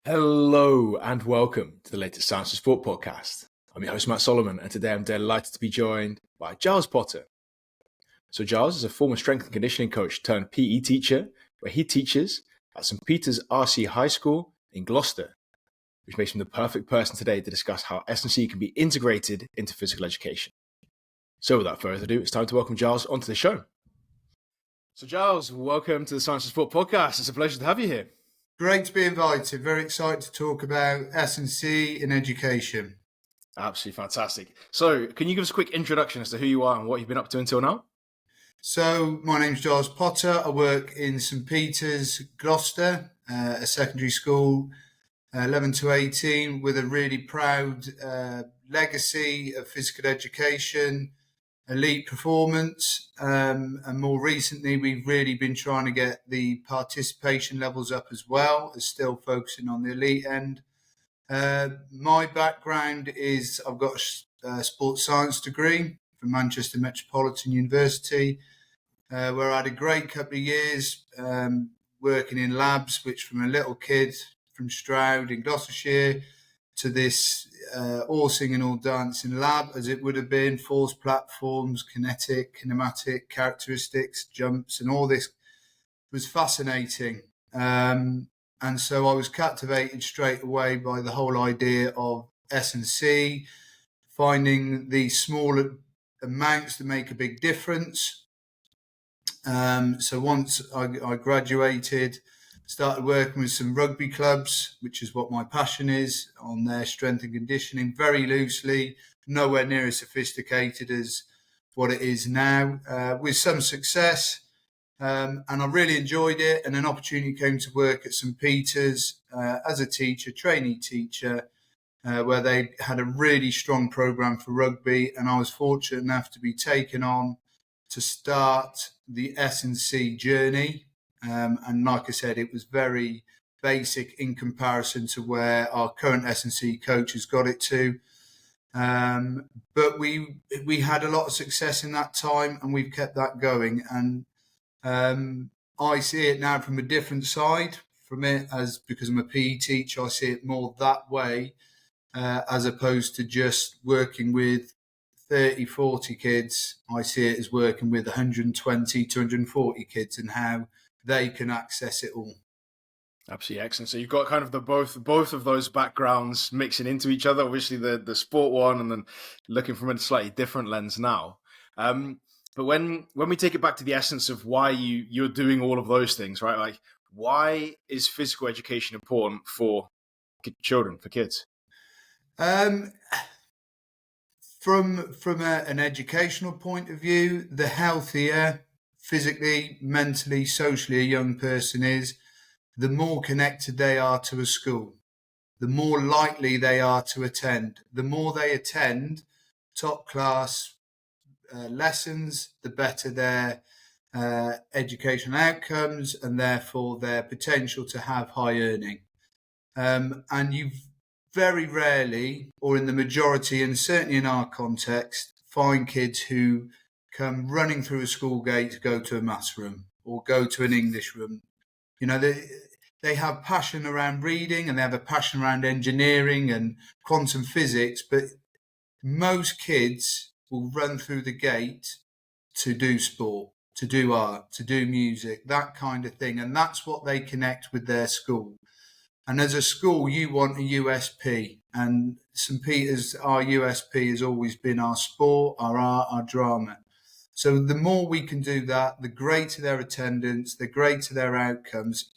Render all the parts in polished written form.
Hello and welcome to the latest Science and Sport podcast. I'm your host, Matt Solomon, and today I'm delighted to be joined by Giles Potter. So Giles is a former strength and conditioning coach turned PE teacher, where he teaches at St. Peter's R.C High School in Gloucester, which makes him the perfect person today to discuss how S&C can be integrated into physical education. So without further ado, it's time to welcome Giles onto the show. So Giles, welcome to the Science and Sport podcast. It's a pleasure to have you here. Great to be invited. Very excited to talk about S&C in education. Absolutely fantastic. So can you give us a quick introduction as to who you are and what you've been up to until now? So my name's Giles Potter. I work in St. Peter's, Gloucester, a secondary school, 11 to 18, with a really proud legacy of physical education, elite performance, and more recently we've really been trying to get the participation levels up as well, as still focusing on the elite end. My background is I've got a sports science degree from Manchester Metropolitan University, where I had a great couple of years working in labs, which from a little kid from Stroud in Gloucestershire to this all singing, all dancing lab, as it would have been, force platforms, kinetic, kinematic characteristics, jumps, and all this was fascinating. And so I was captivated straight away by the whole idea of S&C, finding these small amounts that make a big difference. So once I graduated, started working with some rugby clubs, which is what my passion is, on their strength and conditioning, very loosely, nowhere near as sophisticated as what it is now, with some success. And I really enjoyed it, and an opportunity came to work at St. Peter's as a teacher, trainee teacher, where they had a really strong programme for rugby, and I was fortunate enough to be taken on to start the S&C journey. And like I said, it was very basic in comparison to where our current S&C coach has got it to. But we had a lot of success in that time, and we've kept that going. And I see it now from a different side from it, as because I'm a PE teacher, I see it more that way, as opposed to just working with 30, 40 kids. I see it as working with 120, 240 kids and how they can access it all. Absolutely excellent. So you've got kind of the both of those backgrounds mixing into each other. Obviously the sport one, and then looking from a slightly different lens now. But when we take it back to the essence of why you're doing all of those things, right? Like, why is physical education important for children, for kids? From an educational point of view, the healthier physically, mentally, socially a young person is, the more connected they are to a school, the more likely they are to attend. The more they attend top class lessons, the better their educational outcomes, and therefore their potential to have high earning. And you very rarely, or in the majority, and certainly in our context, find kids who come running through a school gate to go to a maths room or go to an English room. You know, they have passion around reading, and they have a passion around engineering and quantum physics, but most kids will run through the gate to do sport, to do art, to do music, that kind of thing. And that's what they connect with their school. And as a school, you want a USP. And St. Peter's, our USP has always been our sport, our art, our drama. So the more we can do that, the greater their attendance, the greater their outcomes.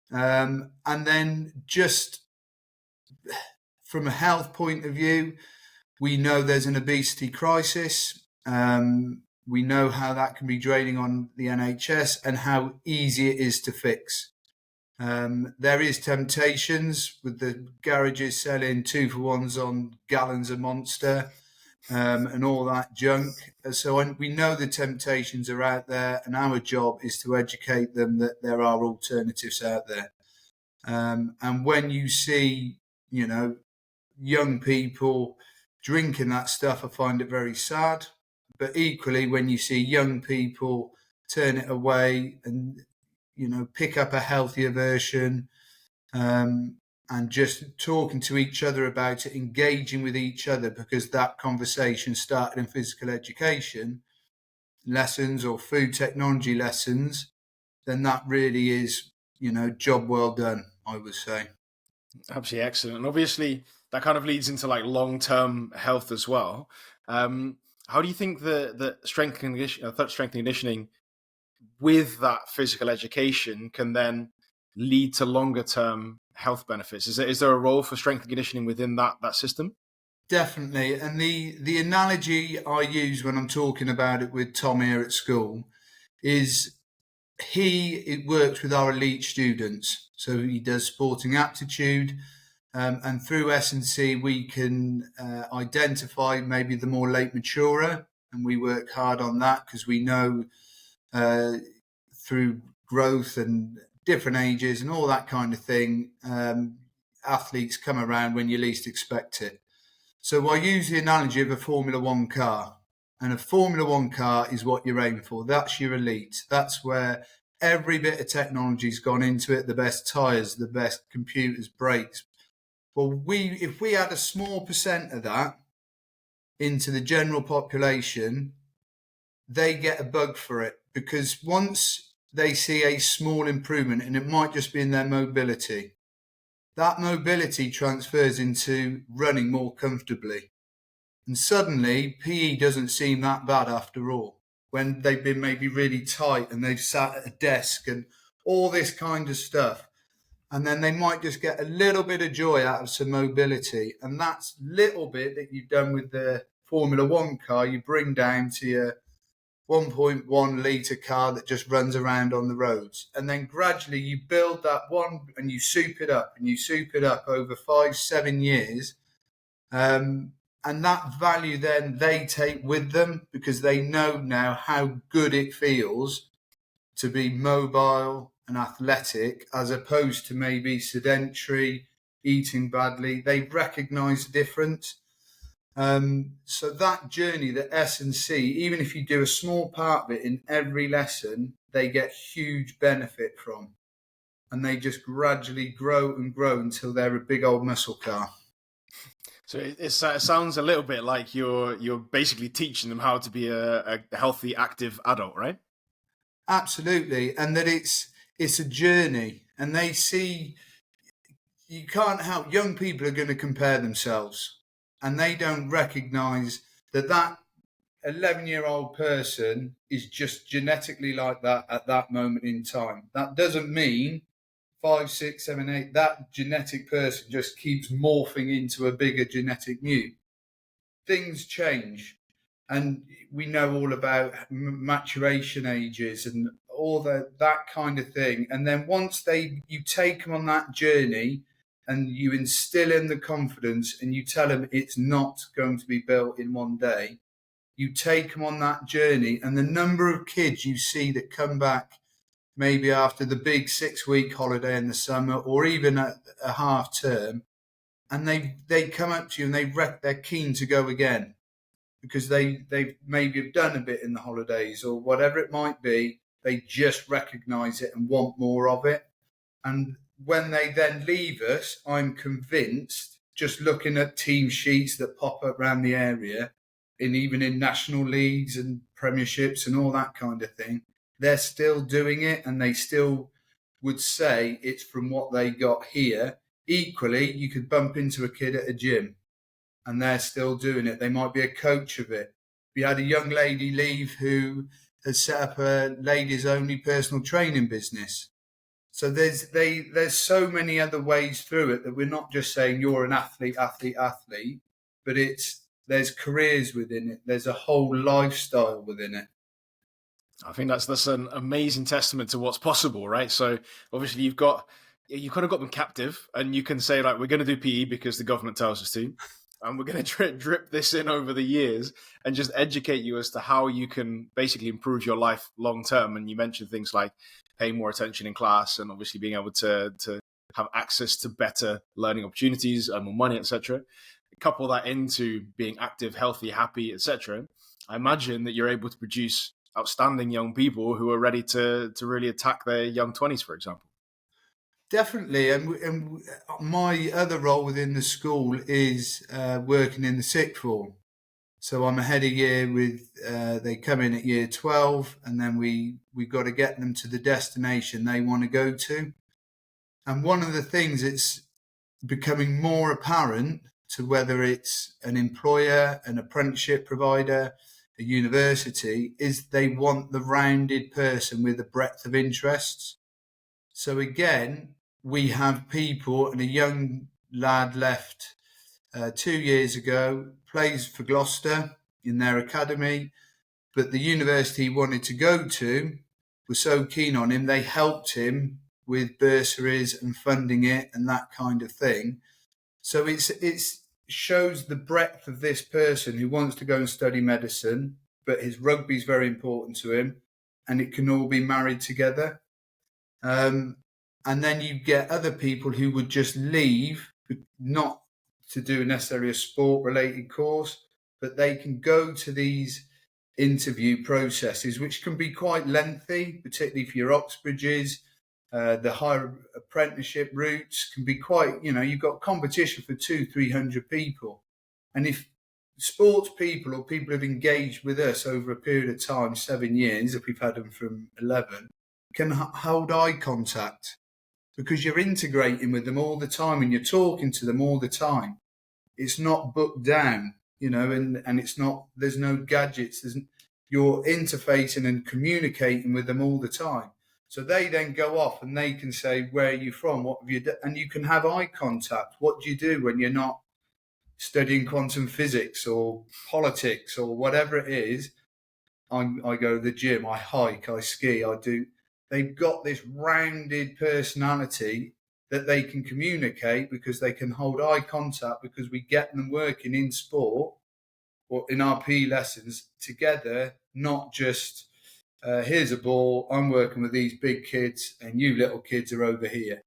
And then just from a health point of view, we know there's an obesity crisis. We know how that can be draining on the NHS and how easy it is to fix. There is temptations with the garages selling 2-for-1s on gallons of Monster and all that junk. So we know the temptations are out there, and our job is to educate them that there are alternatives out there. And when you see, young people drinking that stuff, I find it very sad. But equally, when you see young people turn it away and pick up a healthier version, and just talking to each other about it, engaging with each other, because that conversation started in physical education lessons or food technology lessons, then that really is, job well done, I would say. Absolutely excellent. And obviously that kind of leads into like long-term health as well. How do you think the strength and conditioning with that physical education can then lead to longer term health benefits? Is there a role for strength and conditioning within that system? Definitely. And the analogy I use when I'm talking about it with Tom here at school is it works with our elite students. So he does sporting aptitude, and through S&C we can identify maybe the more late maturer, and we work hard on that because we know through growth and different ages and all that kind of thing, athletes come around when you least expect it. So I use the analogy of a Formula One car. And a Formula One car is what you're aiming for. That's your elite. That's where every bit of technology's gone into it, the best tyres, the best computers, brakes. Well, if we add a small percent of that into the general population, they get a bug for it, because once they see a small improvement, and it might just be in their mobility, that mobility transfers into running more comfortably. And suddenly, PE doesn't seem that bad after all, when they've been maybe really tight and they've sat at a desk and all this kind of stuff. And then they might just get a little bit of joy out of some mobility. And that's little bit that you've done with the Formula One car, you bring down to your 1.1 litre car that just runs around on the roads. And then gradually you build that one and you soup it up and you soup it up over 5-7 years. And that value then they take with them, because they know now how good it feels to be mobile and athletic, as opposed to maybe sedentary, eating badly. They recognise the difference. So that journey that S&C, even if you do a small part of it in every lesson, they get huge benefit from. And they just gradually grow and grow until they're a big old muscle car. So it sounds a little bit like you're basically teaching them how to be a healthy, active adult, right? Absolutely. And that it's a journey, and they see, you can't help, young people are going to compare themselves, and they don't recognize that 11-year-old person is just genetically like that at that moment in time. That doesn't mean 5, 6, 7, 8, that genetic person just keeps morphing into a bigger genetic mu. Things change. And we know all about maturation ages and all that kind of thing. And then once you take them on that journey and you instill in the confidence and you tell them it's not going to be built in one day, you take them on that journey, and the number of kids you see that come back maybe after the big 6-week holiday in the summer, or even a half term, and they come up to you and they're keen to go again, because they maybe have done a bit in the holidays or whatever it might be. They just recognise it and want more of it. And when they then leave us, I'm convinced, just looking at team sheets that pop up around the area, even in national leagues and premierships and all that kind of thing, they're still doing it, and they still would say it's from what they got here. Equally, you could bump into a kid at a gym and they're still doing it. They might be a coach of it. We had a young lady leave who has set up a ladies only personal training business. So there's so many other ways through it, that we're not just saying you're an athlete, but there's careers within it. There's a whole lifestyle within it. I think that's an amazing testament to what's possible, right? So obviously you kind of got them captive, and you can say, like, we're going to do PE because the government tells us to, and we're going to drip this in over the years and just educate you as to how you can basically improve your life long term. And you mentioned things like paying more attention in class, and obviously being able to have access to better learning opportunities, and more money, etc. Couple that into being active, healthy, happy, etc. I imagine that you're able to produce outstanding young people who are ready to really attack their young 20s, for example. Definitely. And my other role within the school is working in the sixth form. So I'm ahead of year with, they come in at year 12, and then we've got to get them to the destination they want to go to. And one of the things that's becoming more apparent to whether it's an employer, an apprenticeship provider, a university, is they want the rounded person with a breadth of interests. So again, we have people, and a young lad left 2 years ago, plays for Gloucester in their academy, but the university he wanted to go to was so keen on him, they helped him with bursaries and funding it and that kind of thing. So it's shows the breadth of this person who wants to go and study medicine, but his rugby is very important to him, and it can all be married together. And then you get other people who would just leave, not to do necessarily a sport-related course, but they can go to these interview processes, which can be quite lengthy, particularly for your Oxbridges. The higher apprenticeship routes can be quite, you've got competition for 200-300 people. And if sports people or people have engaged with us over a period of time, 7 years, if we've had them from 11, can hold eye contact because you're integrating with them all the time and you're talking to them all the time. It's not booked down, and it's not, there's no gadgets. You're interfacing and communicating with them all the time. So they then go off and they can say, where are you from? What have you done? And you can have eye contact. What do you do when you're not studying quantum physics or politics or whatever it is? I go to the gym, I hike, I ski, I do. They've got this rounded personality that they can communicate because they can hold eye contact because we get them working in sport or in our PE lessons together, not just here's a ball, I'm working with these big kids and you little kids are over here.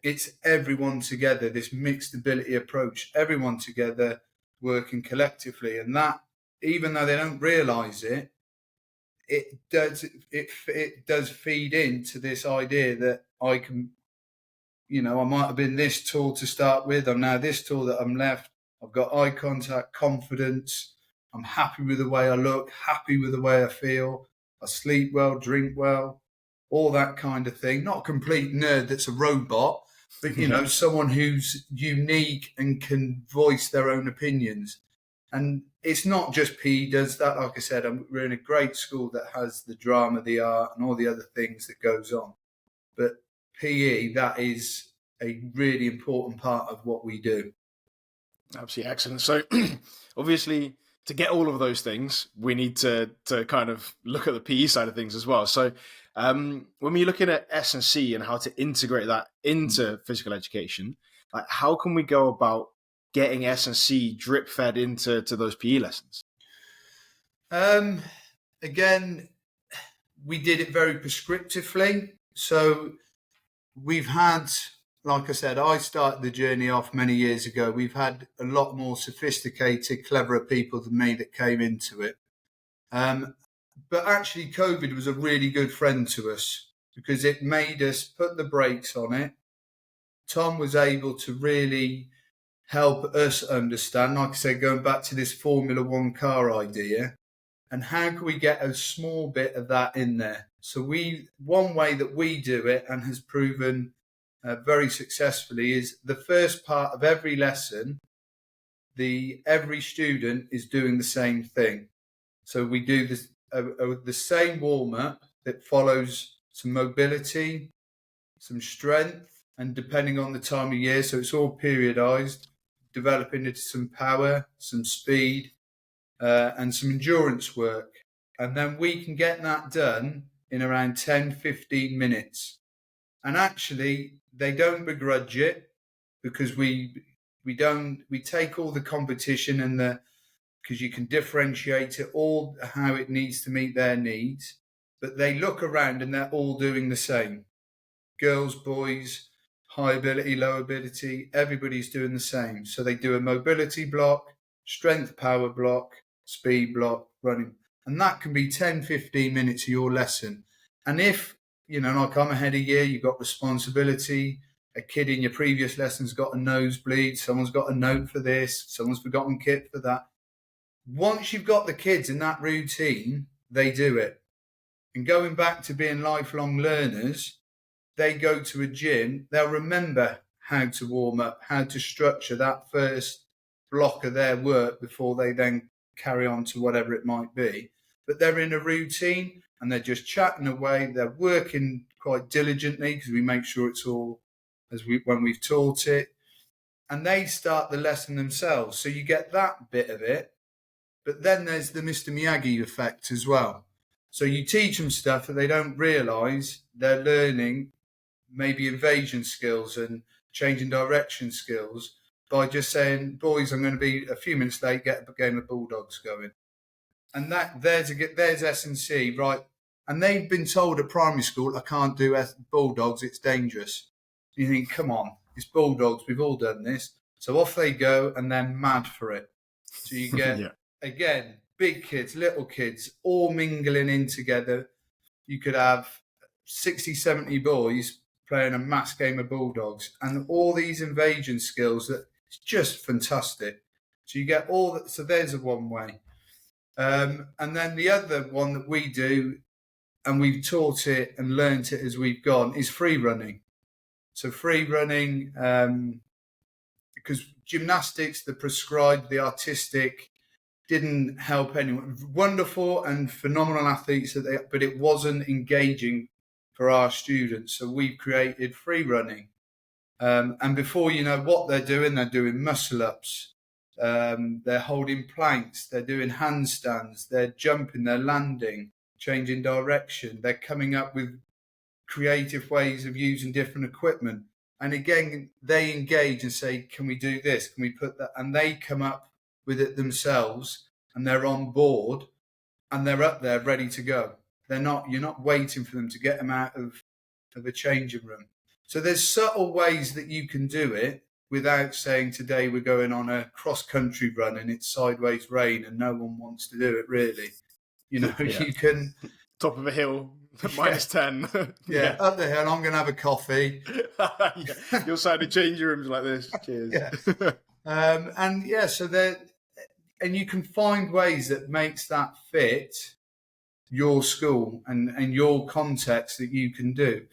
It's everyone together, this mixed ability approach, everyone together working collectively. And that, even though they don't realise it, it does feed into this idea that I can, I might have been this tall to start with, I'm now this tall that I'm left, I've got eye contact, confidence, I'm happy with the way I look, happy with the way I feel, I sleep well, drink well, all that kind of thing. Not a complete nerd that's a robot, but, someone who's unique and can voice their own opinions. And it's not just PE does that. Like I said, we're in a great school that has the drama, the art, and all the other things that goes on. But PE, that is a really important part of what we do. Absolutely excellent. So obviously, to get all of those things, we need to kind of look at the PE side of things as well. So when we're looking at S&C and how to integrate that into physical education, like how can we go about getting S&C drip fed into those PE lessons? Again, we did it very prescriptively. So we've had, like I said, I started the journey off many years ago. We've had a lot more sophisticated, cleverer people than me that came into it. But actually, COVID was a really good friend to us because it made us put the brakes on it. Tom was able to really help us understand, like I said, going back to this Formula One car idea, and how can we get a small bit of that in there? So one way that we do it and has proven very successfully is the first part of every lesson, every student is doing the same thing. So we do this, the same warm-up that follows some mobility, some strength, and depending on the time of year, so it's all periodized, developing into some power, some speed, and some endurance work. And then we can get that done in around 10-15 minutes. And actually, they don't begrudge it because we take all the competition and because you can differentiate it all how it needs to meet their needs. But they look around and they're all doing the same. Girls, boys, high ability, low ability, everybody's doing the same. So they do a mobility block, strength power block, speed block, running. And that can be 10-15 minutes of your lesson. And if, like I'm ahead of year, you've got responsibility, a kid in your previous lesson's got a nosebleed, someone's got a note for this, someone's forgotten kit for that. Once you've got the kids in that routine, they do it. And going back to being lifelong learners, they go to a gym, they'll remember how to warm up, how to structure that first block of their work before they then carry on to whatever it might be. But they're in a routine and they're just chatting away. They're working quite diligently because we make sure it's all when we've taught it. And they start the lesson themselves. So you get that bit of it. But then there's the Mr. Miyagi effect as well. So you teach them stuff that they don't realise they're learning, maybe invasion skills and changing direction skills, by just saying, boys, I'm going to be a few minutes late, get a game of Bulldogs going. And there's S&C, right? And they've been told at primary school, I can't do Bulldogs, it's dangerous. You think, come on, it's Bulldogs, we've all done this. So off they go and they're mad for it. So you get, again, big kids, little kids, all mingling in together. You could have 60, 70 boys playing a mass game of Bulldogs and all these invasion skills that it's just fantastic. So you get all that. So there's a one way. And then the other one that we do, and we've taught it and learnt it as we've gone, is free running. So free running, because gymnastics, the prescribed, the artistic, didn't help anyone. Wonderful and phenomenal athletes, but it wasn't engaging for our students. So we've created free running. And before you know what they're doing muscle ups. They're holding planks. They're doing handstands. They're jumping. They're landing, changing direction. They're coming up with creative ways of using different equipment. And again, they engage and say, can we do this? Can we put that? And they come up with it themselves and they're on board and they're up there ready to go. You're not waiting for them to get them out of a changing room. So there's subtle ways that you can do it without saying today we're going on a cross-country run and it's sideways rain and no one wants to do it really. You can... Top of a hill, minus 10. Up the hill, I'm going to have a coffee. You'll sign the changing rooms like this. Cheers. And you can find ways that makes that fit your school and your context that you can do.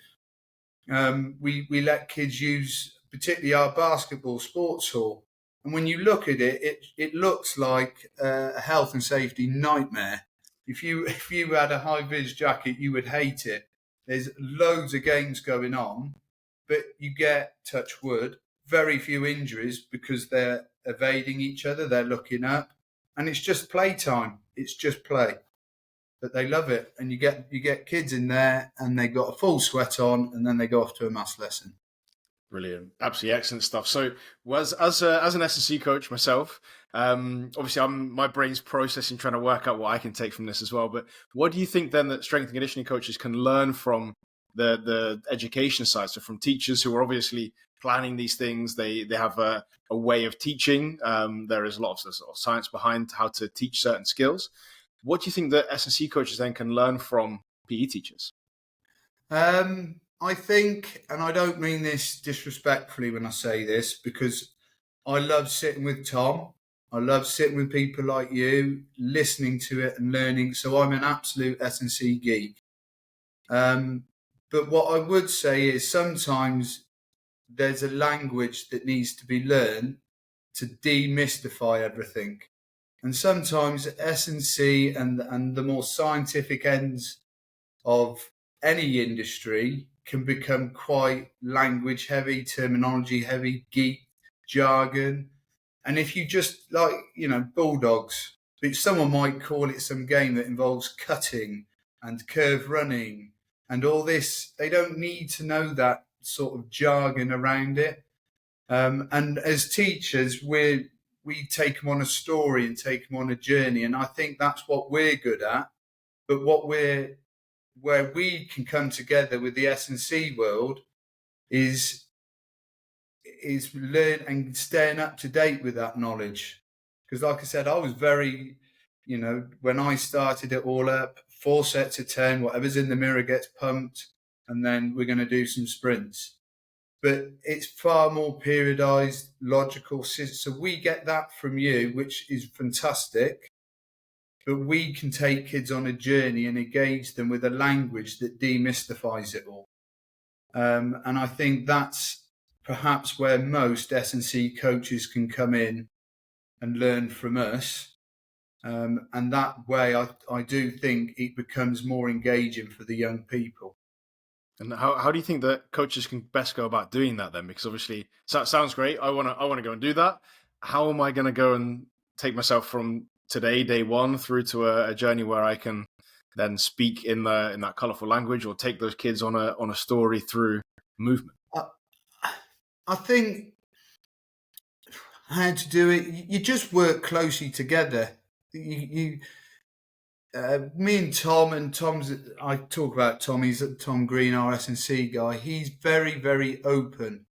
We let kids use particularly our basketball sports hall. And when you look at it looks like a health and safety nightmare. If you had a high-vis jacket, you would hate it. There's loads of games going on, but you get, touch wood, very few injuries because they're evading each other, they're looking up, and it's just playtime. It's just play. But they love it, and you get kids in there, and they got a full sweat on, and then they go off to a maths lesson. Brilliant, absolutely excellent stuff. So, as an S&C coach myself, obviously my brain's processing, trying to work out what I can take from this as well. But what do you think then that strength and conditioning coaches can learn from the education side? So, from teachers who are obviously planning these things, they have a way of teaching. There is a lot of science behind how to teach certain skills. What do you think that S&C coaches then can learn from PE teachers? I think, and I don't mean this disrespectfully when I say this, because I love sitting with Tom. I love sitting with people like you, listening to it and learning. So I'm an absolute S&C geek. But what I would say is sometimes there's a language that needs to be learned to demystify everything. And sometimes S&C and the more scientific ends of any industry can become quite language heavy, terminology heavy, geek, jargon. And if you just Bulldogs, someone might call it some game that involves cutting and curve running and all this. They don't need to know that sort of jargon around it. And as teachers, we take them on a story and take them on a journey. And I think that's what we're good at. But where we can come together with the S&C world is learn and staying up to date with that knowledge. Because like I said, I was very, when I started it all up, 4 sets of 10, whatever's in the mirror gets pumped, and then we're going to do some sprints. but it's far more periodized, logical. So we get that from you, which is fantastic. But we can take kids on a journey and engage them with a language that demystifies it all. And I think that's perhaps where most S&C coaches can come in and learn from us. And that way, I do think it becomes more engaging for the young people. And how do you think that coaches can best go about doing that then? Because obviously, so that sounds great. I want to go and do that. How am I going to go and take myself from today, day one, through to a journey where I can then speak in that colourful language, or take those kids on a story through movement? I think how to do it, you just work closely together. Me and Tom's, I talk about Tom, he's Tom Green, our S&C guy. He's very, very open,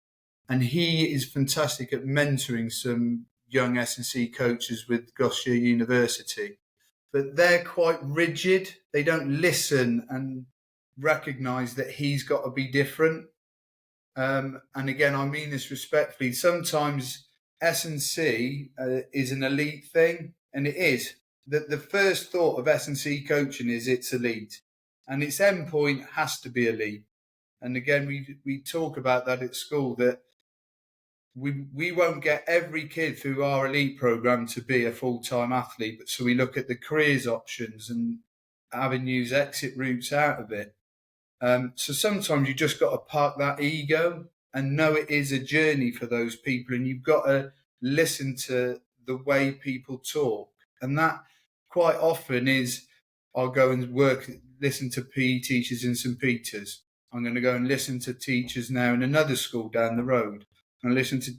and he is fantastic at mentoring some young S&C coaches with Gloucester University. But they're quite rigid. They don't listen and recognise that he's got to be different. And again, I mean this respectfully. Sometimes S&C is an elite thing, and it is. The first thought of S&C coaching is it's elite, and its endpoint has to be elite. And again, we talk about that at school, that we won't get every kid through our elite program to be a full-time athlete, but so we look at the careers options and avenues, exit routes out of it. So sometimes you just got to park that ego and know it is a journey for those people, and you've got to listen to the way people talk. And that quite often is, I'll go and listen to PE teachers in St. Peter's. I'm going to go and listen to teachers now in another school down the road, and listen to,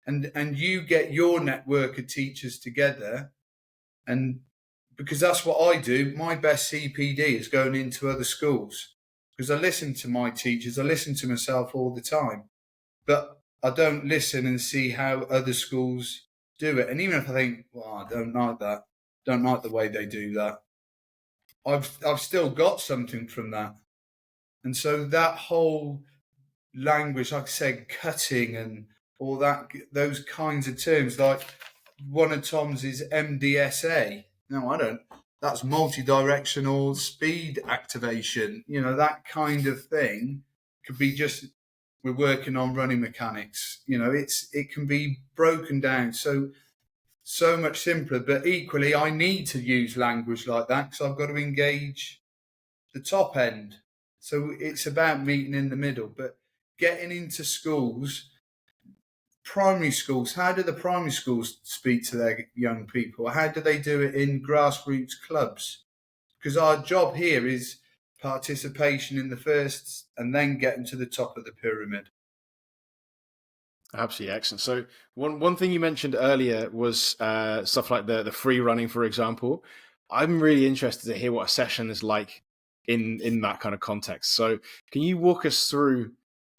and you get your network of teachers together, and because that's what I do. My best CPD is going into other schools, because I listen to my teachers, I listen to myself all the time, but I don't listen and see how other schools do it. And even if I think, well, I don't like that, don't like the way they do that, I've still got something from that. And so that whole language, like I said, cutting and all that, those kinds of terms, like one of Tom's is MDSA. No, I don't. That's multi-directional speed activation. You know, that kind of thing could be just, we're working on running mechanics. You know, it can be broken down so much simpler. But equally, I need to use language like that because I've got to engage the top end. So it's about meeting in the middle. But getting into schools, primary schools, how do the primary schools speak to their young people? How do they do it in grassroots clubs? Because our job here is participation in the first and then getting to the top of the pyramid. Absolutely excellent. So one thing you mentioned earlier was stuff like the free running, for example. I'm really interested to hear what a session is like in that kind of context. So can you walk us through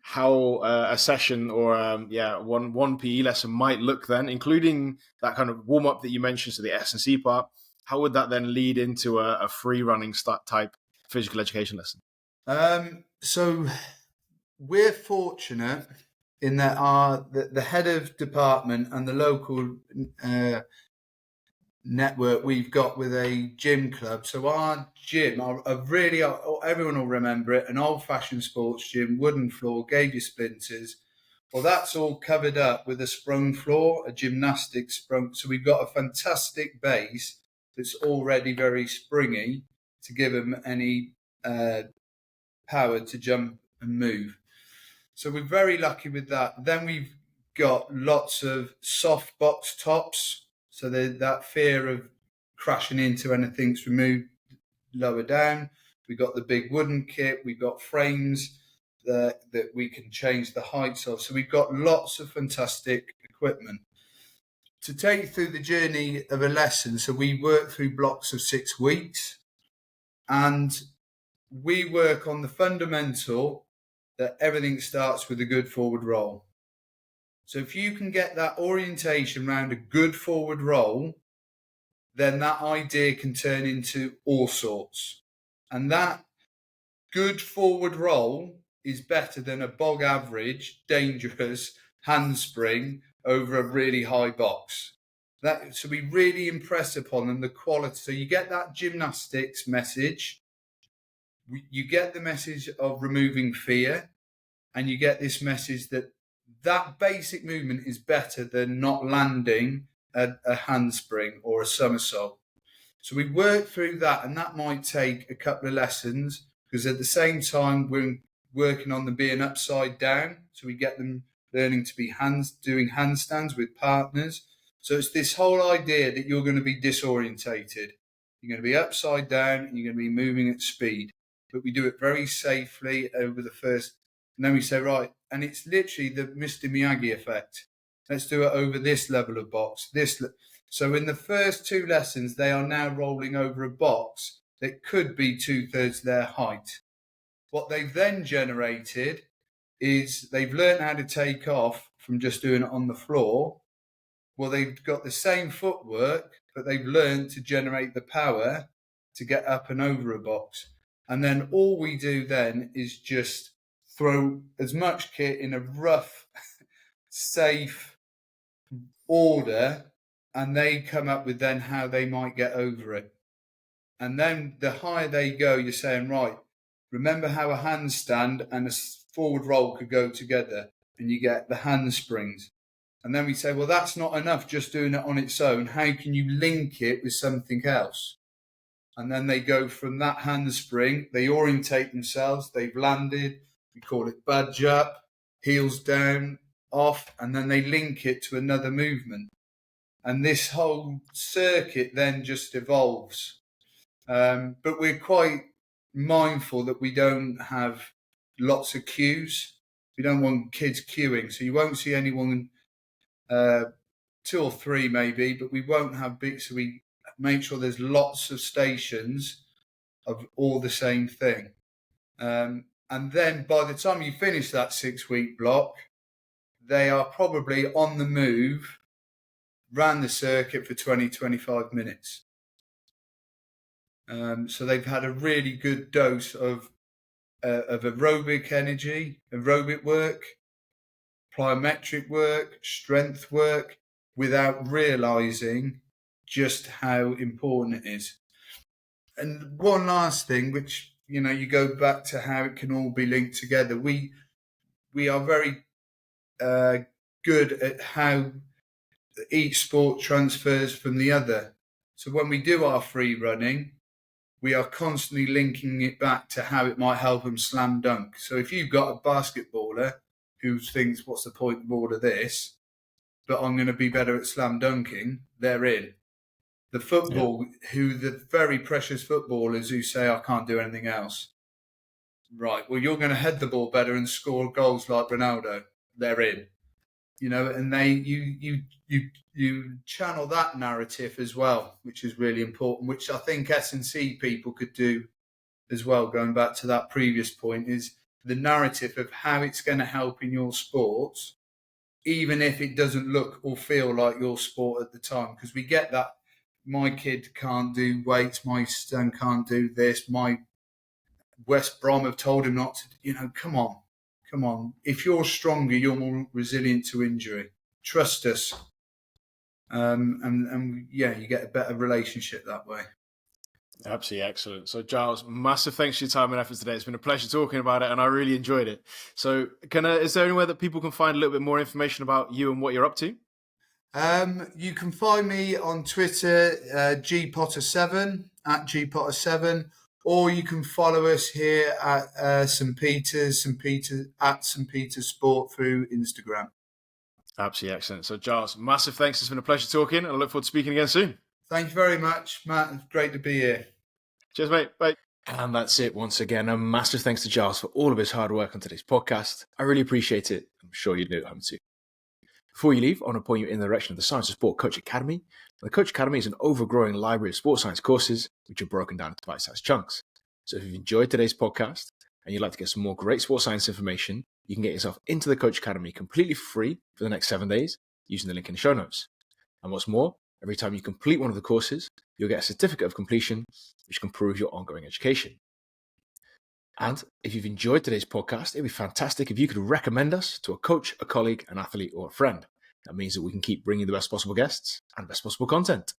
how a session or one PE lesson might look then, including that kind of warm up that you mentioned, so the S&C part? How would that then lead into a free running type physical education lesson? So we're fortunate in that the head of department and the local network we've got with a gym club. So our gym, everyone will remember it, an old-fashioned sports gym, wooden floor, gave you splinters. Well, that's all covered up with a sprung floor, a gymnastic sprung. So we've got a fantastic base that's already very springy to give them any power to jump and move. So we're very lucky with that. Then we've got lots of soft box tops. So that fear of crashing into anything's removed lower down. We've got the big wooden kit. We've got frames that we can change the heights of. So we've got lots of fantastic equipment. To take you through the journey of a lesson, so we work through blocks of 6 weeks, and we work on the fundamental that everything starts with a good forward roll. So if you can get that orientation around a good forward roll, then that idea can turn into all sorts. And that good forward roll is better than a bog average, dangerous handspring over a really high box. So we really impress upon them the quality. So you get that gymnastics message, you get the message of removing fear, and you get this message that basic movement is better than not landing a handspring or a somersault. So we work through that, and that might take a couple of lessons, because at the same time we're working on them being upside down. So we get them learning to be doing handstands with partners. So it's this whole idea that you're going to be disorientated. You're going to be upside down and you're going to be moving at speed. But we do it very safely over the first, and then we say, right, and it's literally the Mr. Miyagi effect. Let's do it over this level of box. So in the first 2 lessons, they are now rolling over a box that could be 2/3 their height. What they've then generated is they've learned how to take off from just doing it on the floor. Well, they've got the same footwork, but they've learned to generate the power to get up and over a box. And then all we do then is just throw as much kit in a rough, safe order, and they come up with then how they might get over it. And then the higher they go, you're saying, right, remember how a handstand and a forward roll could go together, and you get the handsprings. And then we say, well, that's not enough just doing it on its own. How can you link it with something else? And then they go from that handspring, they orientate themselves, they've landed, we call it budge up, heels down, off, and then they link it to another movement. And this whole circuit then just evolves. But we're quite mindful that we don't have lots of cues. We don't want kids queuing. So you won't see anyone, 2 or 3 maybe, but we won't have big. So we make sure there's lots of stations of all the same thing. And then by the time you finish that 6-week block, they are probably on the move, ran the circuit for 20-25 minutes. So they've had a really good dose of aerobic energy, aerobic work, plyometric work, strength work, without realising just how important it is. And one last thing, which, you go back to how it can all be linked together. We are very good at how each sport transfers from the other. So when we do our free running, we are constantly linking it back to how it might help them slam dunk. So if you've got a basketballer who thinks, what's the point of all of this, but I'm going to be better at slam dunking, they're in. The football, the very precious footballers who say, I can't do anything else. Right, well, you're going to head the ball better and score goals like Ronaldo. They're in. And you channel that narrative as well, which is really important, which I think S&C people could do as well. Going back to that previous point, is the narrative of how it's going to help in your sports, even if it doesn't look or feel like your sport at the time. Because we get that, my kid can't do weights, my son can't do this, my West Brom have told him not to, come on. If you're stronger, you're more resilient to injury. Trust us. You get a better relationship that way. Absolutely excellent. So, Giles, massive thanks for your time and effort today. It's been a pleasure talking about it, and I really enjoyed it. So, is there anywhere that people can find a little bit more information about you and what you're up to? You can find me on Twitter, gpotter7, at gpotter7, or you can follow us here at St. Peter's at St. Peter's Sport through Instagram. Absolutely excellent. So, Giles, massive thanks. It's been a pleasure talking, and I look forward to speaking again soon. Thank you very much, Matt. It's great to be here. Cheers, mate. Bye. And that's it once again. A massive thanks to Giles for all of his hard work on today's podcast. I really appreciate it. I'm sure you do at home too. Before you leave, I want to point you in the direction of the Science of Sport Coach Academy. The Coach Academy is an overgrowing library of sports science courses, which are broken down into bite-sized chunks. So if you've enjoyed today's podcast and you'd like to get some more great sports science information, you can get yourself into the Coach Academy completely free for the next 7 days using the link in the show notes. And what's more, every time you complete one of the courses, you'll get a certificate of completion, which can prove your ongoing education. And if you've enjoyed today's podcast, it'd be fantastic if you could recommend us to a coach, a colleague, an athlete, or a friend. That means that we can keep bringing the best possible guests and best possible content.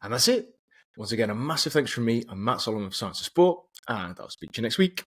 And that's it. Once again, a massive thanks from me. I'm Matt Solomon of Science of Sport, and I'll speak to you next week.